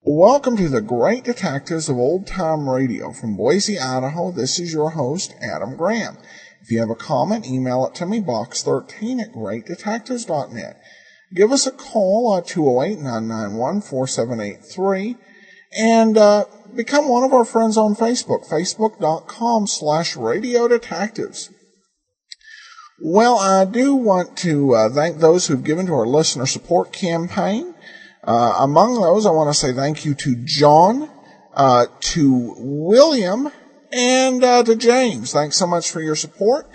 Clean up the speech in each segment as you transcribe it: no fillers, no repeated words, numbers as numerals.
Welcome to the Great Detectives of Old Time Radio. From Boise, Idaho, this is your host, Adam Graham. If you have a comment, email it to me, box13@greatdetectives.net. Give us a call at 208-991-4783, and become one of our friends on Facebook, facebook.com/Radio Detectives. Well, I do want to thank those who've given to our listener support campaign. Among those, I want to say thank you to John, to William, and to James. Thanks so much for your support.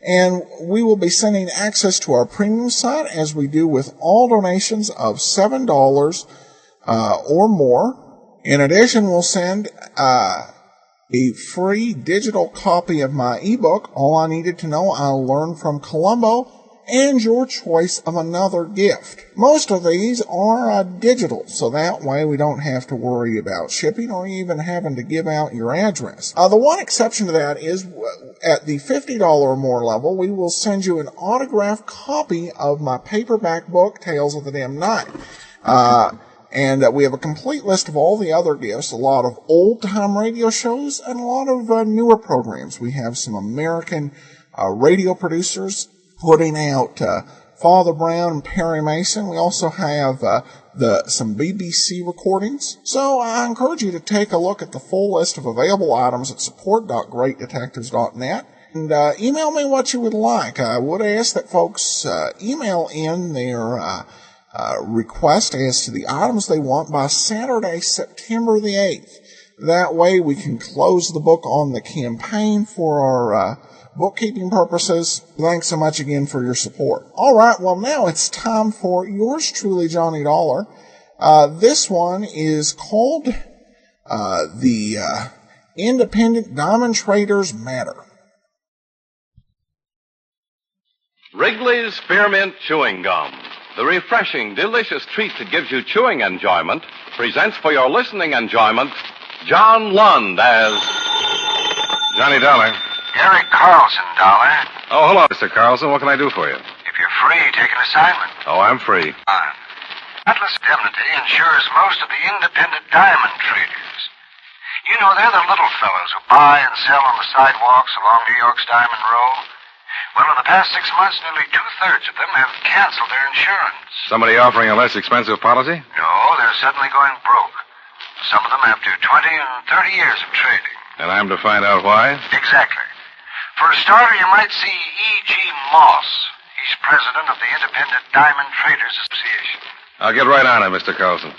And we will be sending access to our premium site, as we do with all donations of $7 or more. In addition, we'll send a free digital copy of my ebook, All I Needed to Know I Learned from Columbo, and your choice of another gift. Most of these are digital, so that way we don't have to worry about shipping or even having to give out your address. The one exception to that is at the $50 or more level, we will send you an autographed copy of my paperback book, Tales of the Dim Night. And we have a complete list of all the other gifts, a lot of old-time radio shows, and a lot of newer programs. We have some American radio producers putting out Father Brown and Perry Mason. We also have some BBC recordings. So I encourage you to take a look at the full list of available items at support.greatdetectives.net. And email me what you would like. I would ask that folks email in their request as to the items they want by Saturday, September the 8th. That way we can close the book on the campaign for our bookkeeping purposes. Thanks so much again for your support. All right, well, now it's time for yours truly, Johnny Dollar. This one is called the Independent Diamond Traders Matter. Wrigley's Spearmint Chewing Gum, the refreshing, delicious treat that gives you chewing enjoyment, presents for your listening enjoyment John Lund as Johnny Dollar. Gary Carlson, Dollar. Oh, hello, Mr. Carlson. What can I do for you? If you're free, take an assignment. Oh, I'm free. Atlas Indemnity insures most of the independent diamond traders. You know, they're the little fellows who buy and sell on the sidewalks along New York's Diamond Row. Well, in the past 6 months, nearly 2/3 of them have canceled their insurance. Somebody offering a less expensive policy? No, they're suddenly going broke. Some of them after 20 and 30 years of trading. And I'm to find out why? Exactly. For a starter, you might see E.G. Moss. He's president of the Independent Diamond Traders Association. I'll get right on it, Mr. Carlson.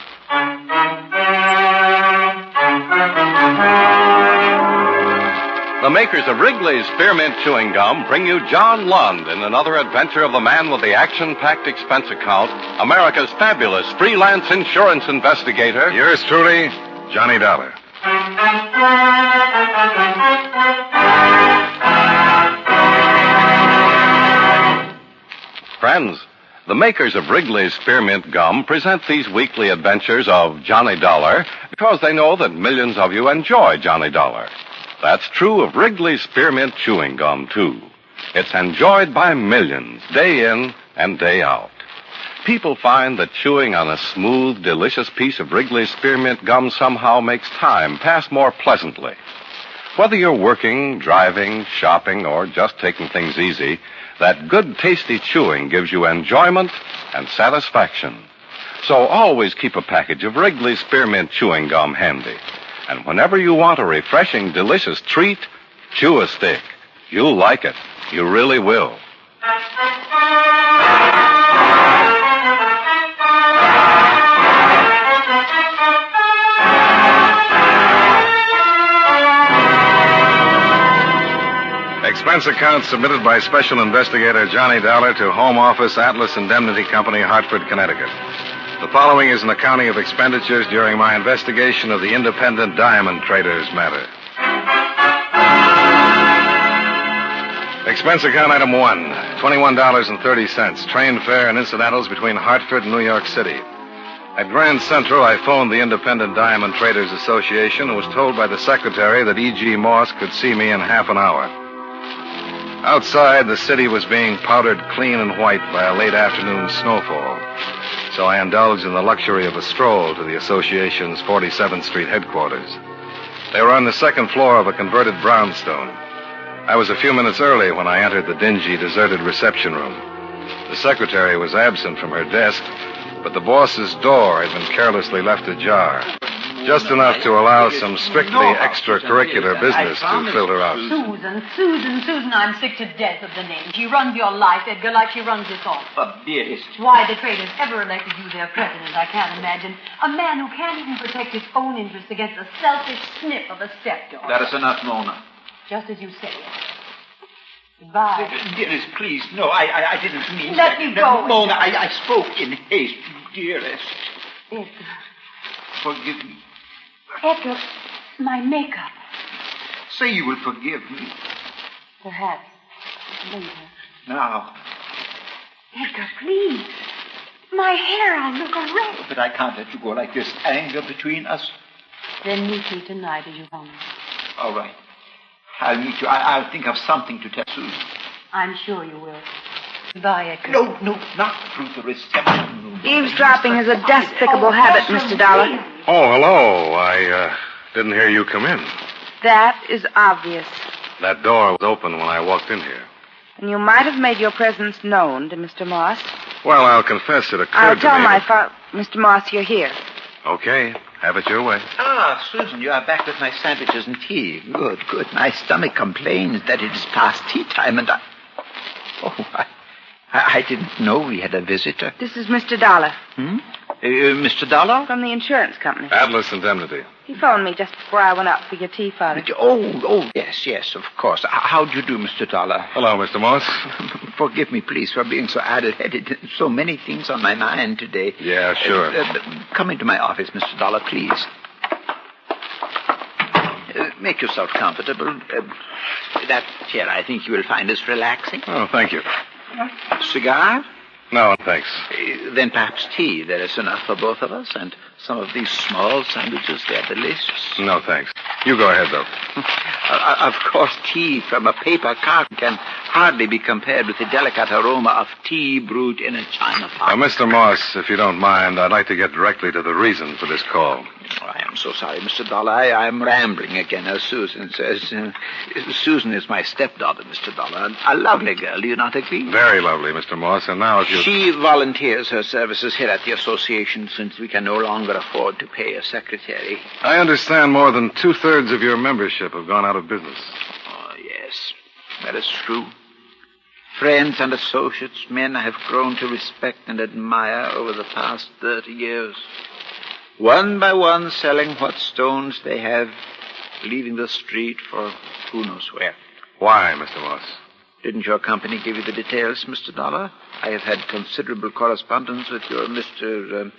the makers of Wrigley's Spearmint Chewing Gum bring you John Lund in another adventure of the man with the action-packed expense account, America's fabulous freelance insurance investigator. Yours truly, Johnny Dollar. Friends, the makers of Wrigley's Spearmint Gum present these weekly adventures of Johnny Dollar because they know that millions of you enjoy Johnny Dollar. That's true of Wrigley's Spearmint Chewing Gum, too. It's enjoyed by millions, day in and day out. People find that chewing on a smooth, delicious piece of Wrigley's Spearmint Gum somehow makes time pass more pleasantly. Whether you're working, driving, shopping, or just taking things easy, that good, tasty chewing gives you enjoyment and satisfaction. So always keep a package of Wrigley's Spearmint Chewing Gum handy. And whenever you want a refreshing, delicious treat, chew a stick. You'll like it. You really will. Expense account submitted by Special Investigator Johnny Dollar to Home Office, Atlas Indemnity Company, Hartford, Connecticut. The following is an accounting of expenditures during my investigation of the independent diamond traders matter. Expense account item 1, $21.30, train fare and incidentals between Hartford and New York City. At Grand Central, I phoned the Independent Diamond Traders Association and was told by the secretary that E.G. Moss could see me in half an hour. Outside, the city was being powdered clean and white by a late afternoon snowfall, so I indulged in the luxury of a stroll to the association's 47th Street headquarters. They were on the second floor of a converted brownstone. I was a few minutes early when I entered the dingy, deserted reception room. The secretary was absent from her desk, but the boss's door had been carelessly left ajar, just enough to allow some strictly extracurricular business to filter out. Susan, I'm sick to death of the name. She runs your life, Edgar, like she runs this office. But, dearest... Why the traders ever elected you their president, I can't imagine. A man who can't even protect his own interests against the selfish snip of a stepdaughter. That is enough, Mona. Just as you say it. Goodbye. Dearest, please, no, I didn't mean Let that. me go. Mona, I spoke in haste, dearest. Edgar. Forgive me. Edgar, my makeup. Say you will forgive me. Perhaps later. Now. Edgar, please. My hair, I'll look a wreck. But I can't let you go like this. Anger between us. Then meet me tonight as you promised. All right. I'll meet you. I'll think of something to tell Susan. I'm sure you will. Goodbye, Edgar. No, not through the reception room. Eavesdropping is a despicable habit, Mr. Dollar. Oh, hello. I didn't hear you come in. That is obvious. That door was open when I walked in here. And you might have made your presence known to Mr. Moss. Well, I'll confess it occurred I'll to tell me my that- Mr. Moss, you're here. Okay, have it your way. Ah, Susan, you are back with my sandwiches and tea. Good. My stomach complains that it is past tea time, and I didn't know we had a visitor. This is Mr. Dollar Mr. Dollar? from the insurance company. Atlas Indemnity. He phoned me just before I went out for your tea, Father. Oh, yes, of course. How do you do, Mr. Dollar? Hello, Mr. Moss. Forgive me, please, for being so addle-headed. So many things on my mind today. Yeah, sure. Come into my office, Mr. Dollar, please. Make yourself comfortable. That chair, I think you will find is relaxing. Oh, thank you. Cigar? No, thanks. Then perhaps tea. There is enough for both of us. And some of these small sandwiches, they're delicious. No, thanks. You go ahead, though. Of course, tea from a paper carton can hardly be compared with the delicate aroma of tea brewed in a china pot. Mr. Moss, if you don't mind, I'd like to get directly to the reason for this call. Oh, I am so sorry, Mr. Dollar. I'm rambling again, as Susan says. Susan is my stepdaughter, Mr. Dollar. A lovely girl, do you not agree? Very lovely, Mr. Moss. And now if you... She volunteers her services here at the association since we can no longer afford to pay a secretary. I understand more than 2/3 of your membership have gone out of business. Oh, yes. That is true. Friends and associates, men I have grown to respect and admire over the past 30 years. One by one selling what stones they have, leaving the street for who knows where. Why, Mr. Moss? Didn't your company give you the details, Mr. Dollar? I have had considerable correspondence with your Mr.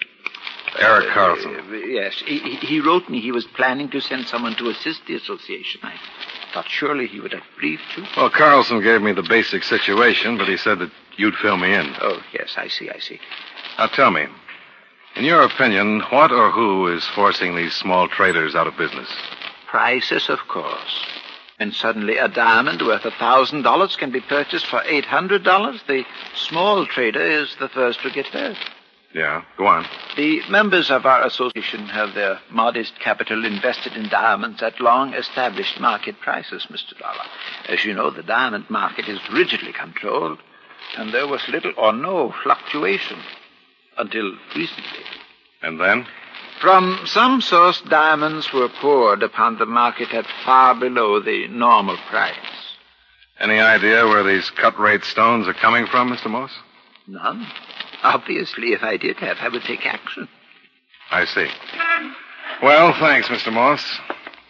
Eric Carlson. Yes. He wrote me he was planning to send someone to assist the association. I thought surely he would have briefed you. Well, Carlson gave me the basic situation, but he said that you'd fill me in. Oh, yes, I see. Now tell me, in your opinion, what or who is forcing these small traders out of business? Prices, of course. And suddenly a diamond worth $1,000 can be purchased for $800. The small trader is the first to get hurt. Yeah, go on. The members of our association have their modest capital invested in diamonds at long-established market prices, Mr. Dollar. As you know, the diamond market is rigidly controlled, and there was little or no fluctuation until recently. And then? From some source, diamonds were poured upon the market at far below the normal price. Any idea where these cut-rate stones are coming from, Mr. Moss? None. Obviously, if I did have, I would take action. I see. Well, thanks, Mr. Moss.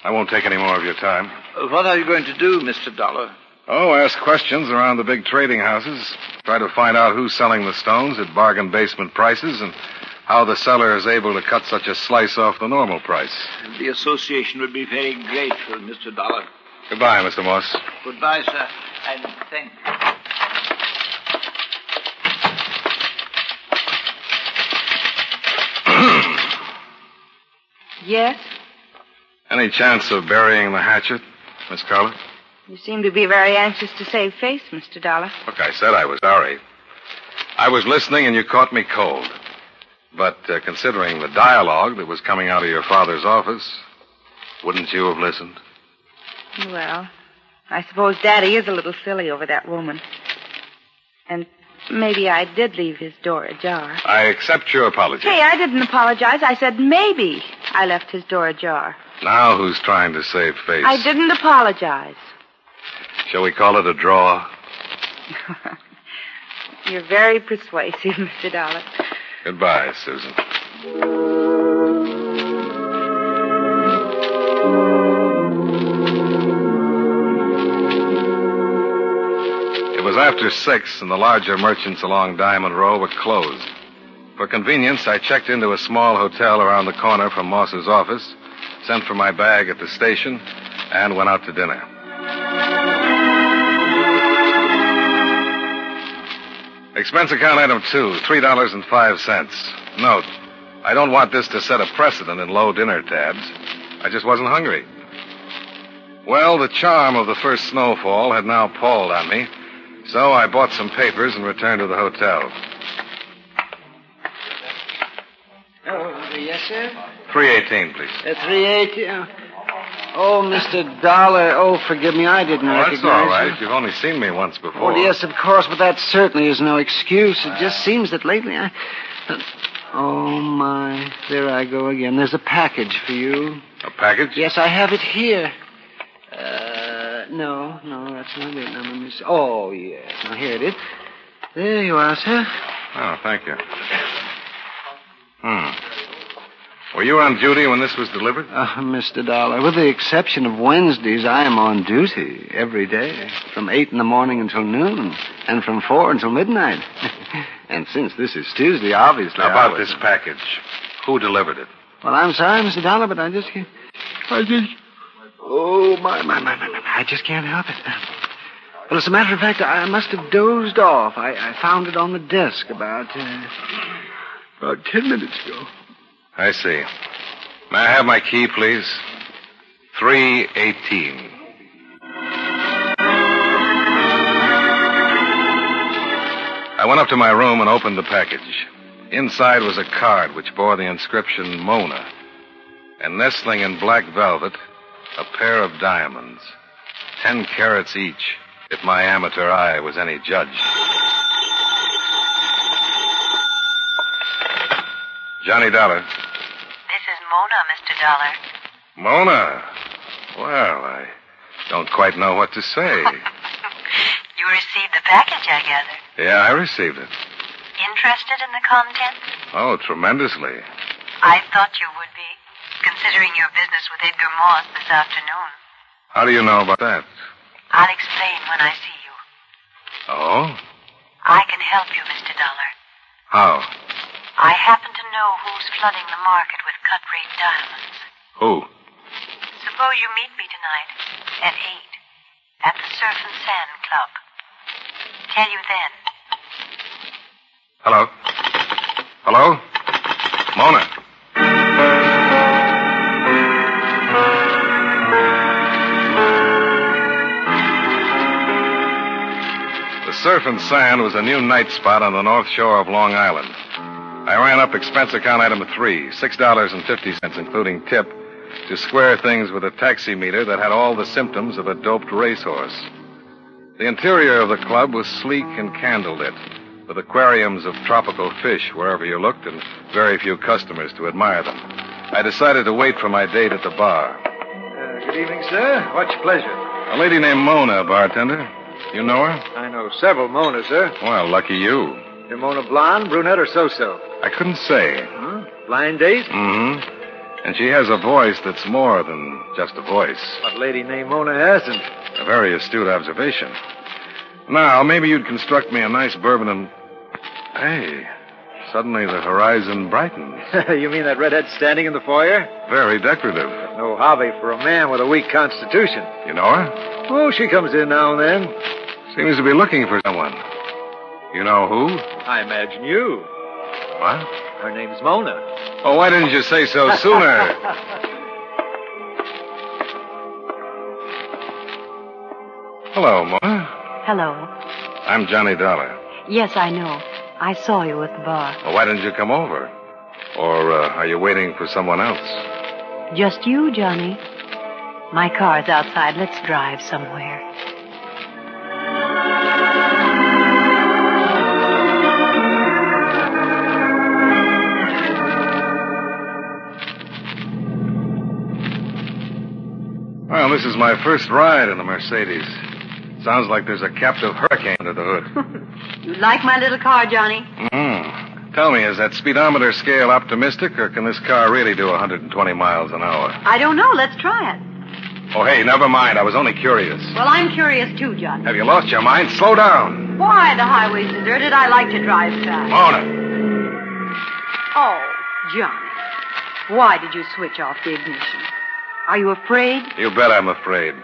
I won't take any more of your time. What are you going to do, Mr. Dollar? Oh, ask questions around the big trading houses. Try to find out who's selling the stones at bargain basement prices and how the seller is able to cut such a slice off the normal price. The association would be very grateful, Mr. Dollar. Goodbye, Mr. Moss. Goodbye, sir, and thank you. Yes? Any chance of burying the hatchet, Miss Carla? You seem to be very anxious to save face, Mr. Dollar. Look, I said I was sorry. I was listening and you caught me cold. But considering the dialogue that was coming out of your father's office, wouldn't you have listened? Well, I suppose Daddy is a little silly over that woman. And maybe I did leave his door ajar. I accept your apology. Hey, I didn't apologize. I said maybe I left his door ajar. Now who's trying to save face? I didn't apologize. Shall we call it a draw? You're very persuasive, Mr. Dollar. Goodbye, Susan. It was after 6, and the larger merchants along Diamond Row were closed. For convenience, I checked into a small hotel around the corner from Moss's office, sent for my bag at the station, and went out to dinner. Expense account item 2, $3.05. Note, I don't want this to set a precedent in low dinner tabs. I just wasn't hungry. Well, the charm of the first snowfall had now palled on me, so I bought some papers and returned to the hotel. Oh, yes, sir? 318, please. 380. Oh, Mr. Dollar. Oh, forgive me. I didn't recognize That's all right. you. You've only seen me once before. Oh, yes, of course, but that certainly is no excuse. It just seems that lately I... Oh, my. There I go again. There's a package for you. A package? Yes, I have it here. No, that's not it. Now, let me see. Oh, yes. Now, here it is. There you are, sir. Oh, thank you. Were you on duty when this was delivered? Mr. Dollar, with the exception of Wednesdays, I am on duty every day, from 8 in the morning until noon, and from 4 until midnight. And since this is Tuesday, obviously... How about this package? Who delivered it? Well, I'm sorry, Mr. Dollar, but I just can't... Oh, my. I just can't help it. Well, as a matter of fact, I must have dozed off. I found it on the desk about 10 minutes ago. I see. May I have my key, please? 318. I went up to my room and opened the package. Inside was a card which bore the inscription Mona. And nestling in black velvet, a pair of diamonds. 10 carats each, if my amateur eye was any judge. Johnny Dollar. This is Mona, Mr. Dollar. Mona? Well, I don't quite know what to say. You received the package, I gather. Yeah, I received it. Interested in the contents? Oh, tremendously. I thought you would be, considering your business with Edgar Moss this afternoon. How do you know about that? I'll explain when I see you. Oh? I can help you, Mr. Dollar. How? I happen to know who's flooding the market with cut-rate diamonds. Who? Suppose you meet me tonight at 8 at the Surf and Sand Club. Tell you then. Hello? Hello? Mona? The Surf and Sand was a new night spot on the north shore of Long Island. I ran up expense account item 3, $6.50, including tip, to square things with a taximeter that had all the symptoms of a doped racehorse. The interior of the club was sleek and candlelit, with aquariums of tropical fish wherever you looked and very few customers to admire them. I decided to wait for my date at the bar. Good evening, sir. What's your pleasure? A lady named Mona, bartender. You know her? I know several Monas, sir. Well, lucky you. Your Mona blonde, brunette, or so-so? I couldn't say. Huh? Blind date? Mm-hmm. And she has a voice that's more than just a voice. What lady named Mona hasn't? A very astute observation. Now, maybe you'd construct me a nice bourbon and... Hey, Suddenly the horizon brightens. You mean that redhead standing in the foyer? Very decorative. No hobby for a man with a weak constitution. You know her? Oh, she comes in now and then. Seems to be looking for someone. You know who? I imagine you. What? Her name's Mona. Oh, why didn't you say so sooner? Hello, Mona. Hello. I'm Johnny Dollar. Yes, I know. I saw you at the bar. Well, why didn't you come over? Or are you waiting for someone else? Just you, Johnny. My car's outside. Let's drive somewhere. Well, this is my first ride in the Mercedes. Sounds like there's a captive hurricane under the hood. You like my little car, Johnny? Mm-hmm. Tell me, is that speedometer scale optimistic, or can this car really do 120 miles an hour? I don't know. Let's try it. Oh, hey, never mind. I was only curious. Well, I'm curious too, Johnny. Have you lost your mind? Slow down. Why? The highway's deserted. I like to drive fast. Mona. Oh, Johnny. Why did you switch off the ignition? Are you afraid? You bet I'm afraid.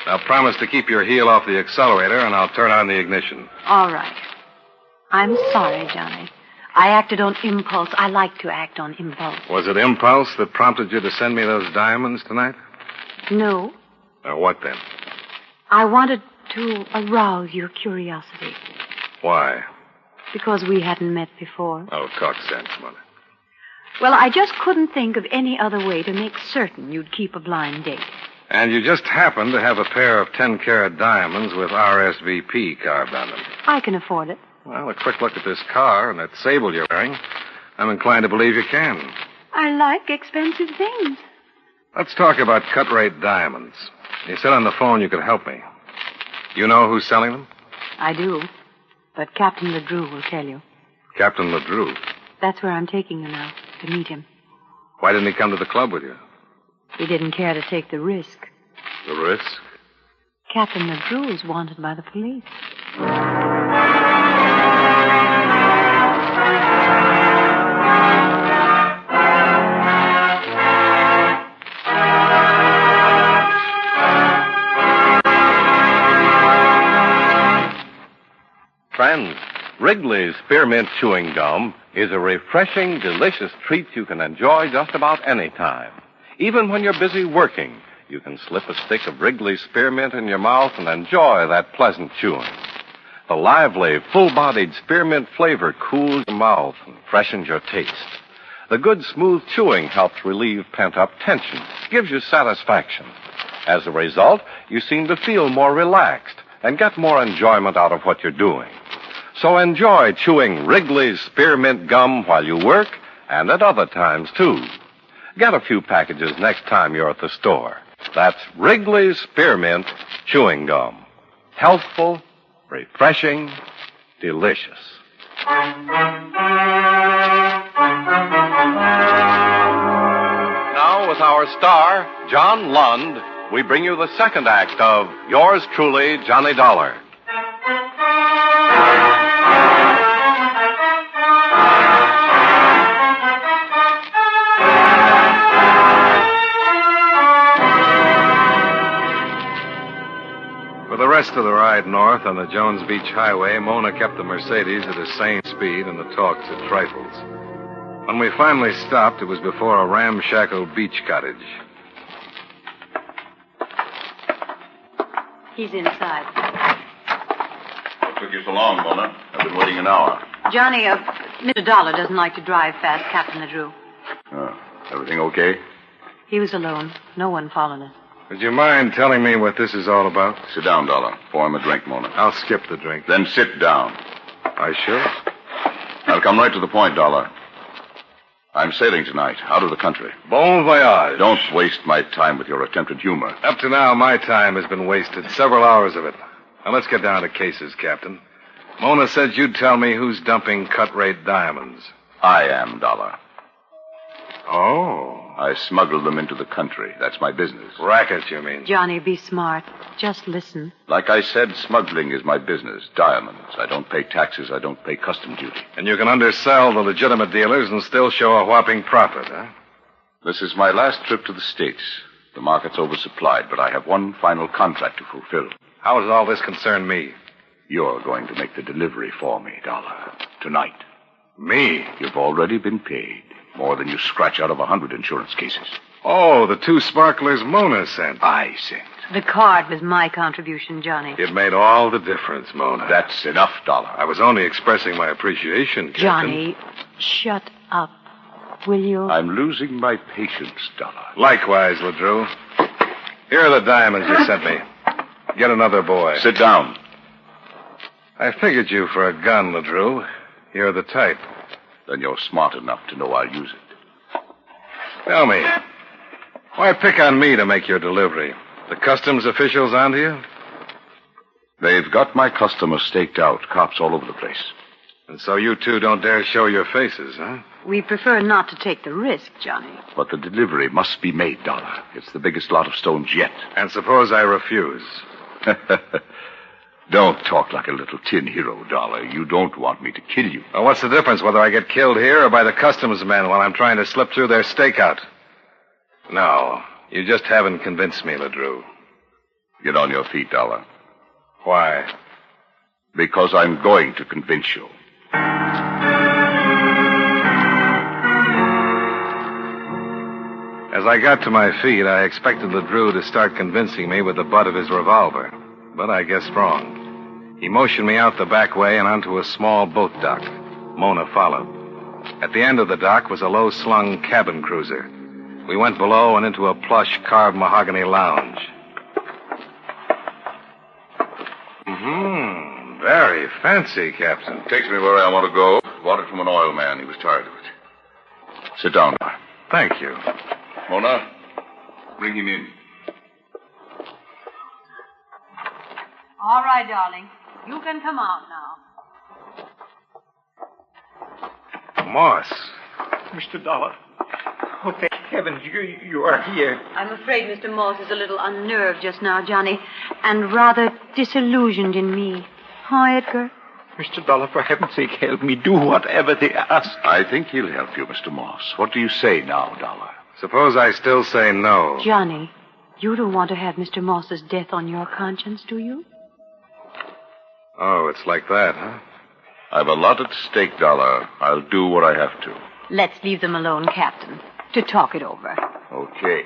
Now promise to keep your heel off the accelerator, and I'll turn on the ignition. All right. I'm sorry, Johnny. I acted on impulse. I like to act on impulse. Was it impulse that prompted you to send me those diamonds tonight? No. Or what then? I wanted to arouse your curiosity. Why? Because we hadn't met before. Oh, talk sense, Mona. Well, I just couldn't think of any other way to make certain you'd keep a blind date. And you just happen to have a pair of 10-carat diamonds with RSVP carved on them. I can afford it. Well, a quick look at this car and that sable you're wearing, I'm inclined to believe you can. I like expensive things. Let's talk about cut-rate diamonds. You said on the phone you could help me. You know who's selling them? I do. But Captain LeDrew will tell you. Captain LeDrew? That's where I'm taking you now, to meet him. Why didn't he come to the club with you? He didn't care to take the risk. The risk? Captain LeDrew is wanted by the police. Friends, Wrigley's Spearmint Chewing Gum is a refreshing, delicious treat you can enjoy just about any time. Even when you're busy working, you can slip a stick of Wrigley's Spearmint in your mouth and enjoy that pleasant chewing. The lively, full-bodied spearmint flavor cools your mouth and freshens your taste. The good, smooth chewing helps relieve pent-up tension, gives you satisfaction. As a result, you seem to feel more relaxed and get more enjoyment out of what you're doing. So enjoy chewing Wrigley's Spearmint Gum while you work and at other times, too. Get a few packages next time you're at the store. That's Wrigley's Spearmint Chewing Gum. Healthful, refreshing, delicious. Now, with our star, John Lund, we bring you the second act of Yours Truly, Johnny Dollar. For the rest of the ride north on the Jones Beach Highway, Mona kept the Mercedes at a sane speed and the talks at trifles. When we finally stopped, it was before a ramshackle beach cottage. He's inside. What took you so long, Mona? I've been waiting an hour. Johnny, Mr. Dollar doesn't like to drive fast, Captain LeDrew. Oh, everything okay? He was alone. No one followed us. Would you mind telling me what this is all about? Sit down, Dollar. Pour him a drink, Mona. I'll skip the drink. Then sit down. I should. I'll come right to the point, Dollar. I'm sailing tonight, out of the country. Bon voyage. Don't waste my time with your attempted humor. Up to now, my time has been wasted. Several hours of it. Now, let's get down to cases, Captain. Mona said you'd tell me who's dumping cut-rate diamonds. I am, Dollar. Oh. I smuggle them into the country. That's my business. Racket, you mean? Johnny, be smart. Just listen. Like I said, smuggling is my business. Diamonds. I don't pay taxes. I don't pay custom duty. And you can undersell the legitimate dealers and still show a whopping profit, huh? This is my last trip to the States. The market's oversupplied, but I have one final contract to fulfill. How does all this concern me? You're going to make the delivery for me, Dollar. Tonight. Me? You've already been paid. More than you scratch out of 100 insurance cases. Oh, the 2 sparklers Mona sent. I sent. The card was my contribution, Johnny. It made all the difference, Mona. That's enough, Dollar. I was only expressing my appreciation, Captain. Johnny, shut up. Will you? I'm losing my patience, Dollar. Likewise, LeDrew. Here are the diamonds you sent me. Get another boy. Sit down. I figured you for a gun, LeDrew. You're the type. Then you're smart enough to know I'll use it. Tell me, why pick on me to make your delivery? The customs officials onto you? They've got my customers staked out. Cops all over the place. And so you two don't dare show your faces, huh? We prefer not to take the risk, Johnny. But the delivery must be made, Dollar. It's the biggest lot of stones yet. And suppose I refuse? Don't talk like a little tin hero, Dollar. You don't want me to kill you. Well, what's the difference whether I get killed here or by the customs men while I'm trying to slip through their stakeout? No, you just haven't convinced me, LeDrew. Get on your feet, Dollar. Why? Because I'm going to convince you. As I got to my feet, I expected LeDrew to start convincing me with the butt of his revolver. But I guessed wrong. He motioned me out the back way and onto a small boat dock. Mona followed. At the end of the dock was a low-slung cabin cruiser. We went below and into a plush carved mahogany lounge. Very fancy, Captain. Takes me where I want to go. Bought it from an oil man. He was tired of it. Sit down. Thank you. Mona, bring him in. All right, darling. You can come out now. Moss. Mr. Dollar. Oh, thank heavens, you are here. I'm afraid Mr. Moss is a little unnerved just now, Johnny, and rather disillusioned in me. Huh, Edgar? Mr. Dollar, for heaven's sake, help me. Do whatever they ask. I think he'll help you, Mr. Moss. What do you say now, Dollar? Suppose I still say no. Johnny, you don't want to have Mr. Moss's death on your conscience, do you? Oh, it's like that, huh? I've a lot at stake, Dollar. I'll do what I have to. Let's leave them alone, Captain, to talk it over. Okay.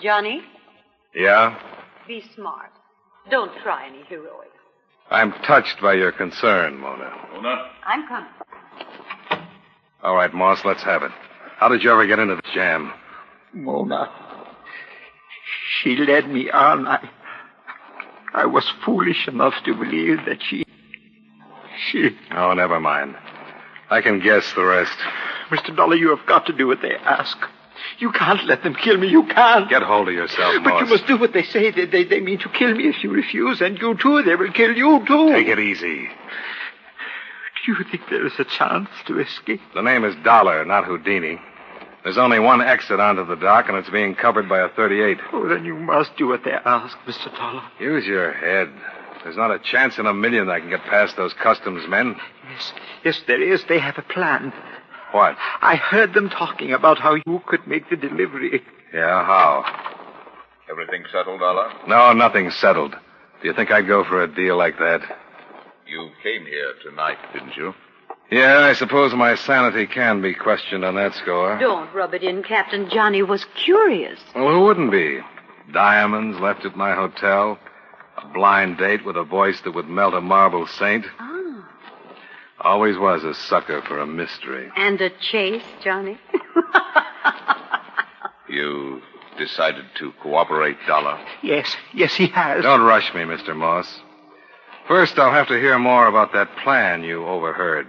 Johnny? Yeah? Be smart. Don't try any heroics. I'm touched by your concern, Mona. Mona? I'm coming. All right, Moss, let's have it. How did you ever get into the jam? Mona. She led me on. I was foolish enough to believe that she... Oh, never mind. I can guess the rest. Mr. Dollar, you have got to do what they ask. You can't let them kill me. You can't. Get hold of yourself, Moss. But you must do what they say. They mean to kill me if you refuse, and you too. They will kill you too. Take it easy. Do you think there is a chance to escape? The name is Dollar, not Houdini. There's only one exit onto the dock, and it's being covered by a 38. Oh, then you must do what they ask, Mr. Dollar. Use your head. There's not a chance in a million I can get past those customs men. Yes, there is. They have a plan. What? I heard them talking about how you could make the delivery. Yeah, how? Everything settled, Dollar? No, nothing's settled. Do you think I'd go for a deal like that? You came here tonight, didn't you? Yeah, I suppose my sanity can be questioned on that score. Don't rub it in, Captain. Johnny was curious. Well, who wouldn't be? Diamonds left at my hotel. A blind date with a voice that would melt a marble saint. Ah. Always was a sucker for a mystery. And a chase, Johnny. You decided to cooperate, Dollar? Yes, he has. Don't rush me, Mr. Moss. First, I'll have to hear more about that plan you overheard.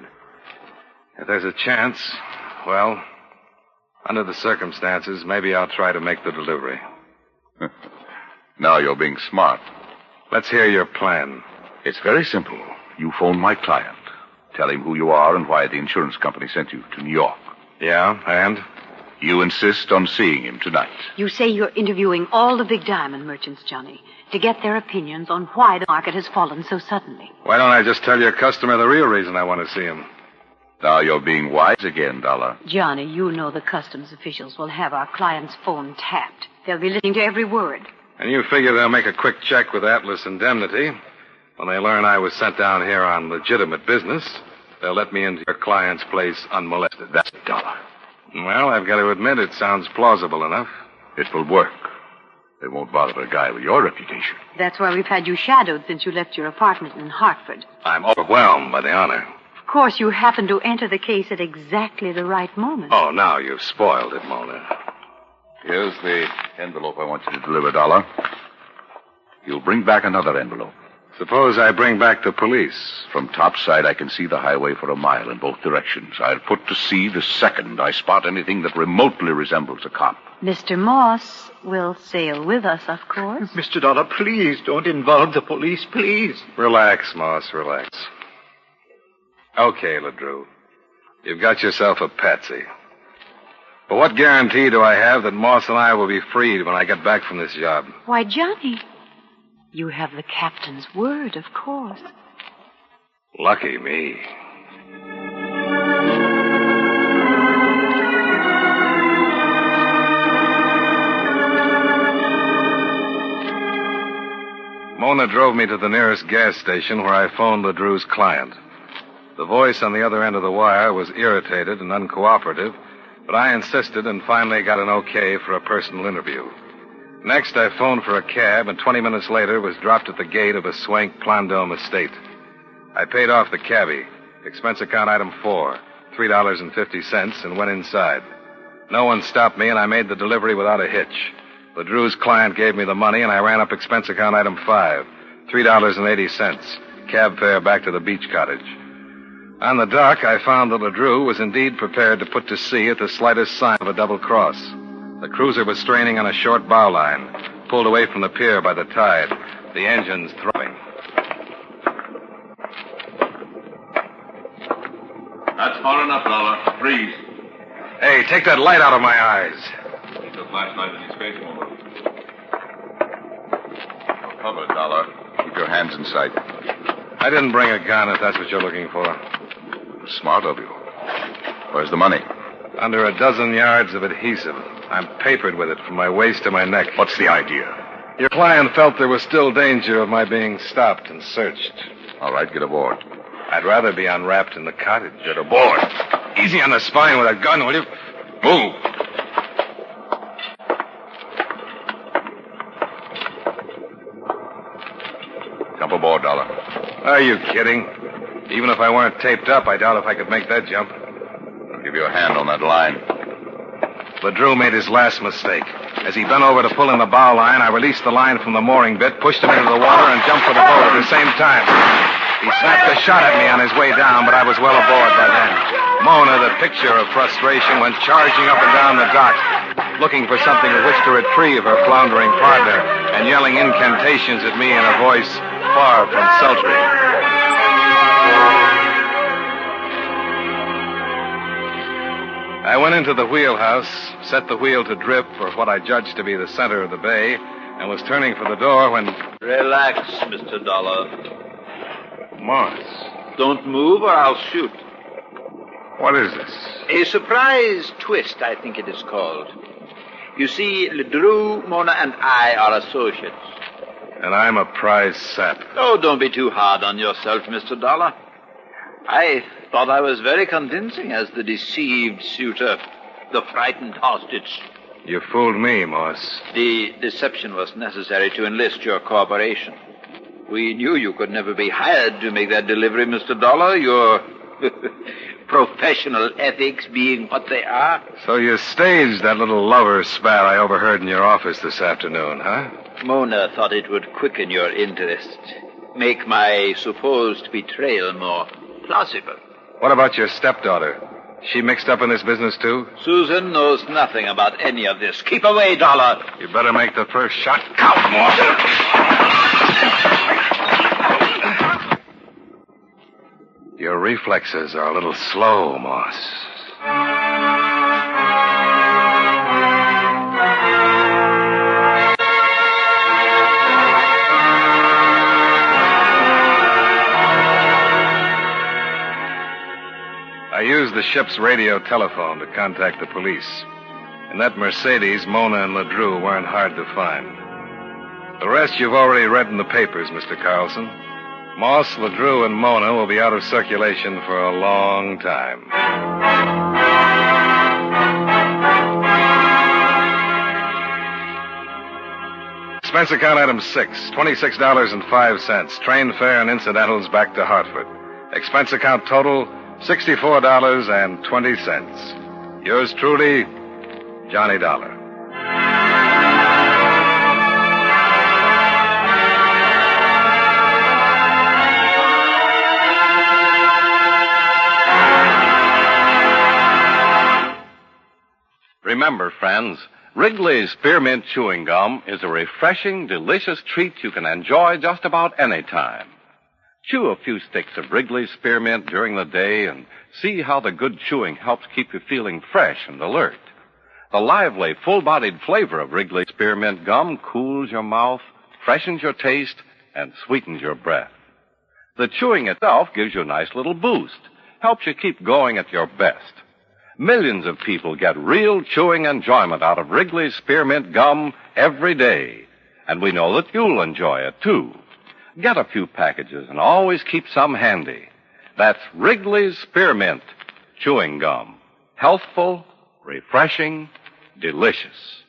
If there's a chance, well, under the circumstances, maybe I'll try to make the delivery. Now you're being smart. Let's hear your plan. It's very simple. You phone my client. Tell him who you are and why the insurance company sent you to New York. Yeah, and? You insist on seeing him tonight. You say you're interviewing all the big diamond merchants, Johnny, to get their opinions on why the market has fallen so suddenly. Why don't I just tell your customer the real reason I want to see him? Now you're being wise again, Dollar. Johnny, you know the customs officials will have our client's phone tapped. They'll be listening to every word. And you figure they'll make a quick check with Atlas Indemnity. When they learn I was sent down here on legitimate business, they'll let me into your client's place unmolested. That's a dollar. Well, I've got to admit it sounds plausible enough. It will work. They won't bother a guy with your reputation. That's why we've had you shadowed since you left your apartment in Hartford. I'm overwhelmed by the honor. Of course, you happened to enter the case at exactly the right moment. Oh, now you've spoiled it, Mona. Here's the envelope I want you to deliver, Dollar. You'll bring back another envelope. Suppose I bring back the police. From topside, I can see the highway for a mile in both directions. I'll put to sea the second I spot anything that remotely resembles a cop. Mr. Moss will sail with us, of course. Mr. Dollar, please don't involve the police, please. Relax, Moss, relax. Okay, LeDrew. You've got yourself a patsy. But what guarantee do I have that Moss and I will be freed when I get back from this job? Why, Johnny, you have the captain's word, of course. Lucky me. Mona drove me to the nearest gas station where I phoned LeDrew's client. The voice on the other end of the wire was irritated and uncooperative, but I insisted and finally got an okay for a personal interview. Next, I phoned for a cab, and 20 minutes later was dropped at the gate of a swank Plandome estate. I paid off the cabbie, expense account item 4, $3.50, and went inside. No one stopped me, and I made the delivery without a hitch. LeDrew's client gave me the money, and I ran up expense account item 5, $3.80, cab fare back to the beach cottage. On the dock, I found that LeDrew was indeed prepared to put to sea at the slightest sign of a double cross. The cruiser was straining on a short bow line, pulled away from the pier by the tide, the engines throbbing. That's far enough, Dollar. Freeze. Hey, take that light out of my eyes. Keep the flashlight in his face, Mona. You're covered, Dollar. Keep your hands in sight. I didn't bring a gun, if that's what you're looking for. Smart of you. Where's the money? Under a dozen yards of adhesive. I'm papered with it from my waist to my neck. What's the idea? Your client felt there was still danger of my being stopped and searched. All right, get aboard. I'd rather be unwrapped in the cottage. Get aboard. Easy on the spine with a gun, will you? Move. Jump aboard, Dollar. Are you kidding? Even if I weren't taped up, I doubt if I could make that jump. I'll give you a hand on that line. LeDrew made his last mistake. As he bent over to pull in the bow line, I released the line from the mooring bit, pushed him into the water, and jumped for the boat at the same time. He snapped a shot at me on his way down, but I was well aboard by then. Mona, the picture of frustration, went charging up and down the dock, looking for something with which to retrieve her floundering partner, and yelling incantations at me in a voice far from sultry. I went into the wheelhouse, set the wheel to drip for what I judged to be the center of the bay, and was turning for the door when... Relax, Mr. Dollar. Moss. Don't move or I'll shoot. What is this? A surprise twist, I think it is called. You see, LeDrew, Mona, and I are associates. And I'm a prize sap. Oh, don't be too hard on yourself, Mr. Dollar. I thought I was very convincing as the deceived suitor, the frightened hostage. You fooled me, Moss. The deception was necessary to enlist your cooperation. We knew you could never be hired to make that delivery, Mr. Dollar, your professional ethics being what they are. So you staged that little lover spat I overheard in your office this afternoon, huh? Mona thought it would quicken your interest, make my supposed betrayal more plausible. What about your stepdaughter? She mixed up in this business, too? Susan knows nothing about any of this. Keep away, Dollar. You better make the first shot count, Moss. Your reflexes are a little slow, Moss. used the ship's radio telephone to contact the police. In that Mercedes, Mona and LeDrew weren't hard to find. The rest you've already read in the papers, Mr. Carlson. Moss, LeDrew, and Mona will be out of circulation for a long time. Expense account item 6, $26.05. Train fare and incidentals back to Hartford. Expense account total, $64.20. Yours truly, Johnny Dollar. Remember, friends, Wrigley's Spearmint Chewing Gum is a refreshing, delicious treat you can enjoy just about any time. Chew a few sticks of Wrigley's Spearmint during the day and see how the good chewing helps keep you feeling fresh and alert. The lively, full-bodied flavor of Wrigley's Spearmint Gum cools your mouth, freshens your taste, and sweetens your breath. The chewing itself gives you a nice little boost, helps you keep going at your best. Millions of people get real chewing enjoyment out of Wrigley's Spearmint Gum every day. And we know that you'll enjoy it, too. Get a few packages and always keep some handy. That's Wrigley's Spearmint Chewing Gum. Healthful, refreshing, delicious.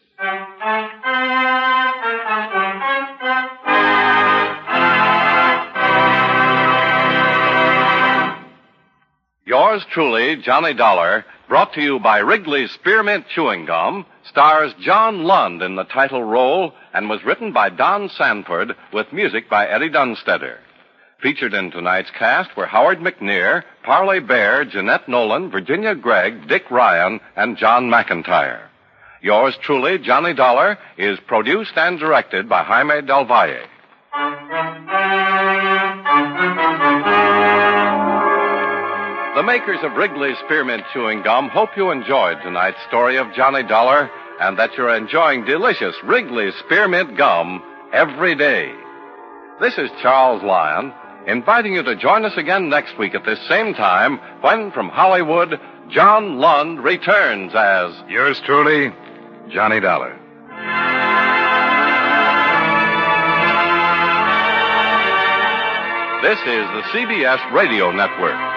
Yours truly, Johnny Dollar, brought to you by Wrigley's Spearmint Chewing Gum, stars John Lund in the title role and was written by Don Sanford with music by Eddie Dunstetter. Featured in tonight's cast were Howard McNear, Parley Bear, Jeanette Nolan, Virginia Gregg, Dick Ryan, and John McIntyre. Yours truly, Johnny Dollar, is produced and directed by Jaime Del Valle. The makers of Wrigley's Spearmint Chewing Gum hope you enjoyed tonight's story of Johnny Dollar and that you're enjoying delicious Wrigley's Spearmint Gum every day. This is Charles Lyon, inviting you to join us again next week at this same time when, from Hollywood, John Lund returns as Yours truly, Johnny Dollar. This is the CBS Radio Network.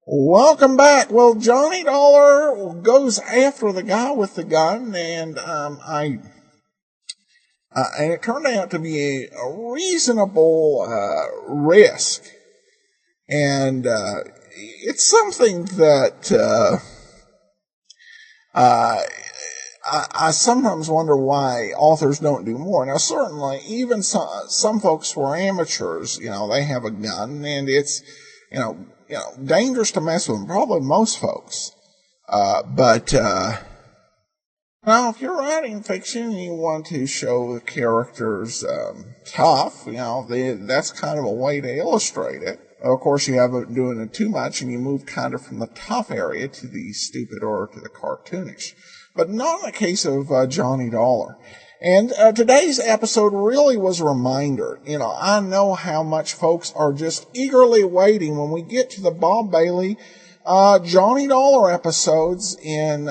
Welcome back. Well, Johnny Dollar goes after the guy with the gun, and and it turned out to be a reasonable risk, and it's something that I sometimes wonder why authors don't do more. Now, certainly, even some folks who are amateurs, they have a gun, and it's dangerous to mess with them. Probably most folks. But if you're writing fiction and you want to show the characters tough, that's kind of a way to illustrate it. Of course, you have it doing it too much, and you move kind of from the tough area to the stupid or to the cartoonish. But not in the case of Johnny Dollar. And today's episode really was a reminder. I know how much folks are just eagerly waiting when we get to the Bob Bailey Johnny Dollar episodes in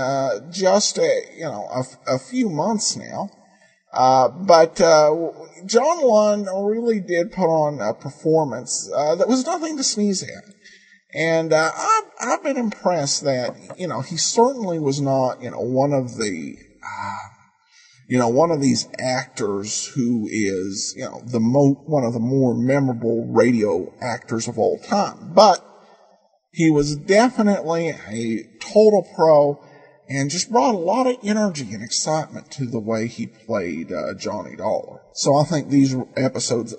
just a few months now. But John Lund really did put on a performance that was nothing to sneeze at. And I've been impressed that he certainly was not one of the one of these actors who is one of the more memorable radio actors of all time, but he was definitely a total pro and just brought a lot of energy and excitement to the way he played Johnny Dollar. So I think these episodes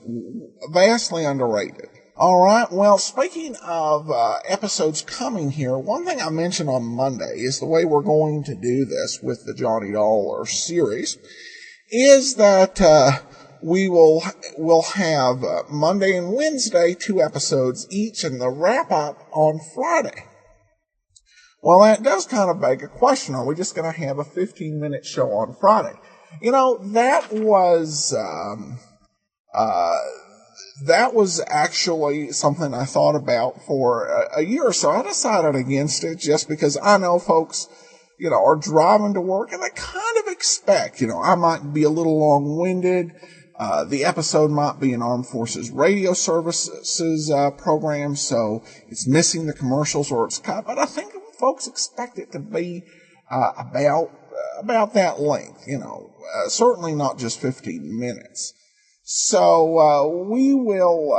vastly underrated. All right, well, speaking of episodes coming here, one thing I mentioned on Monday is the way we're going to do this with the Johnny Dollar series is that we'll have Monday and Wednesday 2 episodes each, and the wrap-up on Friday. Well, that does kind of beg a question. Are we just going to have a 15-minute show on Friday? That was actually something I thought about for a year or so. I decided against it just because I know folks, are driving to work and they kind of expect, I might be a little long-winded. The episode might be an Armed Forces Radio Services program, so it's missing the commercials or it's cut. But I think folks expect it to be about that length, certainly not just 15 minutes. So we will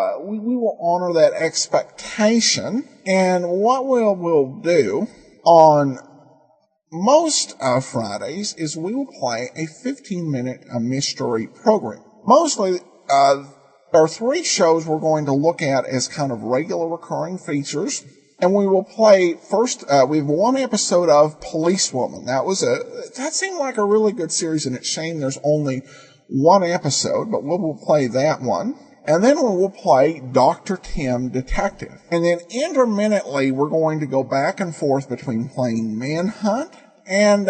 honor that expectation, and what we'll do on most Fridays is we will play a 15-minute mystery program. Mostly, there are 3 shows we're going to look at as kind of regular recurring features. And we will play first, we have 1 episode of Policewoman. That seemed like a really good series, and it's a shame there's only 1 episode, but we'll play that one. And then we will play Dr. Tim Detective. And then intermittently, we're going to go back and forth between playing Manhunt, and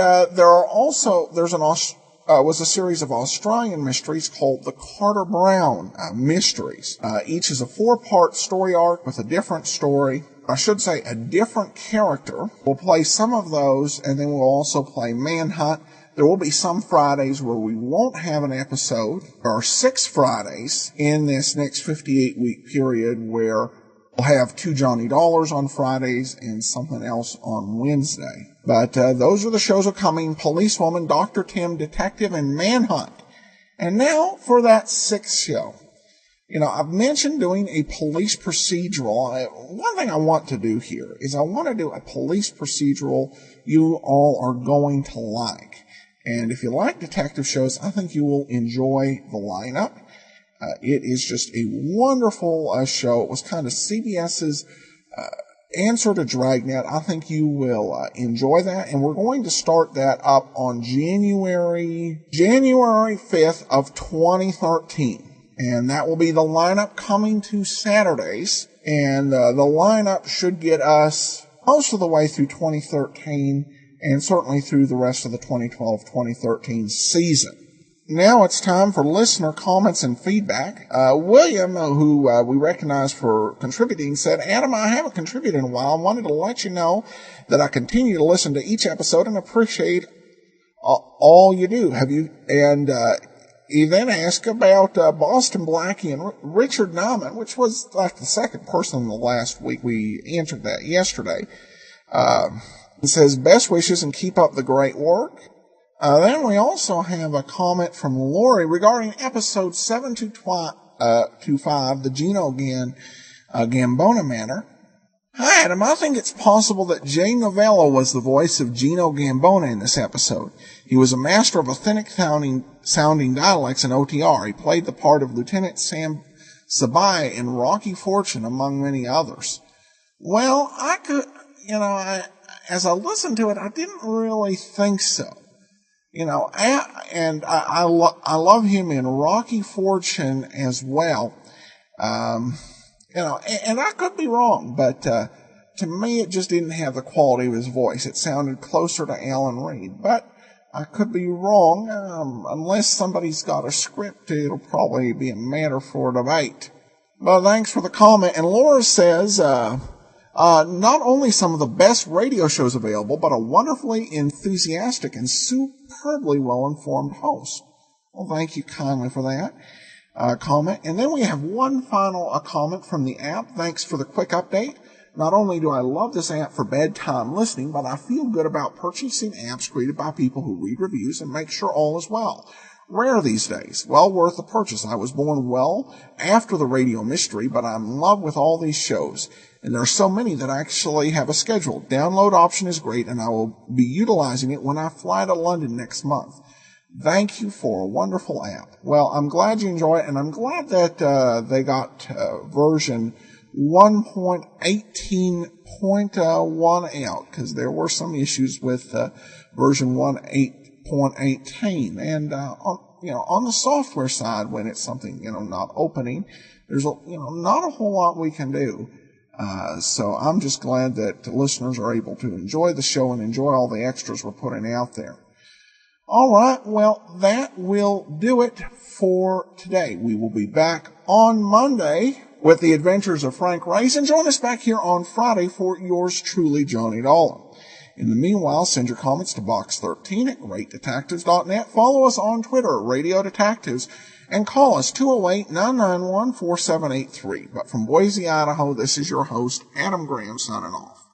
was a series of Australian mysteries called the Carter Brown Mysteries. Each is a 4-part story arc with a different story. I should say a different character. We'll play some of those, and then we'll also play Manhunt. There will be some Fridays where we won't have an episode. There are 6 Fridays in this next 58-week period where we'll have 2 Johnny Dollars on Fridays and something else on Wednesday. But those are the shows coming: Policewoman, Dr. Tim Detective, and Manhunt. And now for that 6th show. I've mentioned doing a police procedural. One thing I want to do here is I want to do a police procedural you all are going to like. And if you like detective shows, I think you will enjoy the lineup. It is just a wonderful show. It was kind of CBS's answer to Dragnet. I think you will enjoy that. And we're going to start that up on January 5th of 2013. And that will be the lineup coming to Saturdays. And the lineup should get us most of the way through 2013 and certainly through the rest of the 2012-2013 season. Now it's time for listener comments and feedback. William, who we recognize for contributing, said, "Adam, I haven't contributed in a while. I wanted to let you know that I continue to listen to each episode and appreciate all you do. Have you?" And he then asked about Boston Blackie and Richard Nauman, which was like the second person in the last week. We answered that yesterday. It says, "Best wishes and keep up the great work." Then we also have a comment from Lori regarding episode 725, the Gino Gambona matter. "Hi, Adam. I think it's possible that Jay Novello was the voice of Gino Gambona in this episode. He was a master of authentic sounding dialects in OTR. He played the part of Lieutenant Sam Sabai in Rocky Fortune, among many others." Well, I could, as I listened to it, I didn't really think so. And I love him in Rocky Fortune as well. And I could be wrong, but to me it just didn't have the quality of his voice. It sounded closer to Alan Reed, but I could be wrong. Unless somebody's got a script, it'll probably be a matter for debate. Well, thanks for the comment. And Laura says, not only some of the best radio shows available, but a wonderfully enthusiastic and superbly well-informed host. Well, thank you kindly for that comment. And then we have one final comment from the app. Thanks for the quick update. Not only do I love this app for bedtime listening, but I feel good about purchasing apps created by people who read reviews and make sure all is well. Rare these days. Well worth the purchase. I was born well after the radio mystery, but I'm in love with all these shows. And there are so many that actually have a schedule. Download option is great, and I will be utilizing it when I fly to London next month. Thank you for a wonderful app. Well, I'm glad you enjoy it, and I'm glad that they got version 1.18.1 out, because there were some issues with version 1.8.18. And on the software side, when it's something not opening, there's not a whole lot we can do. So I'm just glad that listeners are able to enjoy the show and enjoy all the extras we're putting out there. All right, well, that will do it for today. We will be back on Monday with the adventures of Frank Race, and join us back here on Friday for yours truly, Johnny Dollar. In the meanwhile, send your comments to box13 at greatdetectives.net. Follow us on Twitter, Radio Detectives, and call us 208-991-4783. But from Boise, Idaho, this is your host, Adam Graham, signing off.